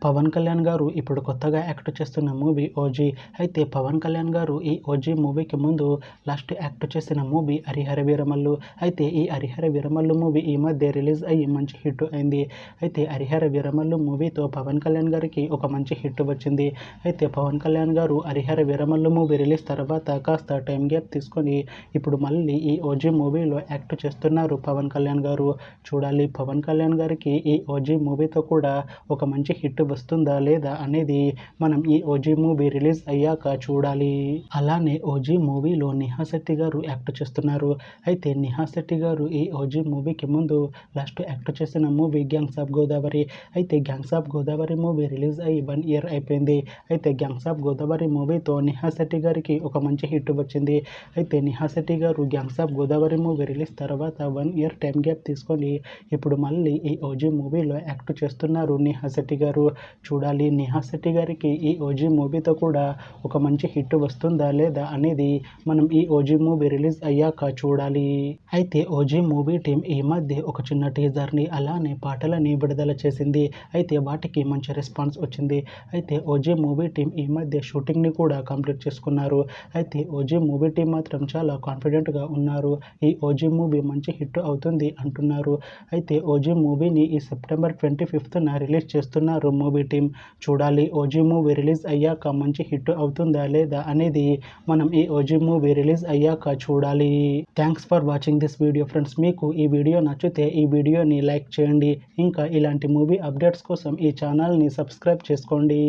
పవన్ కళ్యాణ్ గారు ఇప్పుడు కొత్తగా యాక్ట్ చేస్తున్న మూవీ ఓజీ. అయితే పవన్ కళ్యాణ్ గారు ఈ ఓజీ మూవీకి ముందు లాస్ట్ యాక్ట్ చేసిన మూవీ హరిహర వీరమల్లు. అయితే ఈ హరిహర వీరమల్లు మూవీ ఈ మధ్య రిలీజ్ అయ్యి మంచి హిట్ అయింది. అయితే హరిహర వీరమల్లు మూవీతో పవన్ కళ్యాణ్ గారికి ఒక మంచి హిట్ వచ్చింది. అయితే పవన్ కళ్యాణ్ గారు హరిహర వీరమల్లు మూవీ రిలీజ్ తర్వాత కాస్త టైం గ్యాప్ తీసుకొని ఇప్పుడు మళ్ళీ ఈ ఓజీ మూవీలో యాక్ట్ చేస్తున్నారు పవన్ కళ్యాణ్ గారు. చూడాలి పవన్ కళ్యాణ్ గారికి ఈ ఓజీ మూవీతో కూడా ఒక మంచి హిట్ వస్తుందా లేదా అనేది మనం ఈ ఓజీ మూవీ రిలీజ్ అయ్యాక చూడాలి. అలానే ఓజీ మూవీలో నిహా శెట్టి గారు యాక్ట్ చేస్తున్నారు. అయితే నిహా శెట్టి గారు ఈ ఓజీ మూవీకి ముందు లాస్ట్ యాక్ట్ చేసిన మూవీ గ్యాంగ్స్ ఆఫ్ గోదావరి. అయితే gangs of Godavari movie release అయ్యి 1 ఇయర్ అయిపోయింది. అయితే గ్యాంగ్స్ ఆఫ్ గోదావరి మూవీతో నిహా శెట్టి గారికి ఒక మంచి హిట్ వచ్చింది. అయితే నిహా శెట్టి గారు gangs of Godavari movie release తర్వాత 1 ఇయర్ టైం గ్యాప్ తీసుకొని ఇప్పుడు మళ్ళీ ఈ ఓజీ మూవీలో యాక్ట్ చేస్తున్నారు నిహా శెట్టి గారు. చూడాలి నిహా శెట్టి గారికి ఈ ఓజీ మూవీతో కూడా ఒక మంచి హిట్ వస్తుందా లేదా అనేది మనం ఈ ఓజీ మూవీ రిలీజ్ అయ్యాక చూడాలి. అయితే ఓజీ మూవీ టీం ఈ మధ్య ఒక చిన్న టీజర్ని అలానే పాటలని విడుదల చేసింది. అయితే వాటికి మంచి రెస్పాన్స్ వచ్చింది. అయితే ఓజీ మూవీ టీం ఈ మధ్య షూటింగ్ని కూడా కంప్లీట్ చేసుకున్నారు. అయితే ఓజీ మూవీ టీం మాత్రం చాలా కాన్ఫిడెంట్గా ఉన్నారు. ఈ ఓజీ మూవీ మంచి హిట్ అవుతుంది అంటున్నారు. అయితే ఓజీ మూవీని ఈ సెప్టెంబర్ 25న రిలీజ్ చేస్తున్నారు మూవీ టీం. చూడాలి ఓజీ మూవీ రిలీజ్ అయ్యాక మంచి హిట్ అవుతుందా లేదా అనేది మనం ఈ ఓజీ మూవీ రిలీజ్ అయ్యాక చూడాలి. Thanks for watching this video friends. మీకు ఈ వీడియో నచ్చితే ఈ వీడియోని లైక్ చేయండి. ఇంకా ఇలాంటి మూవీ అప్డేట్స్ కోసం ఈ ఛానల్ని సబ్స్క్రైబ్ చేసుకోండి.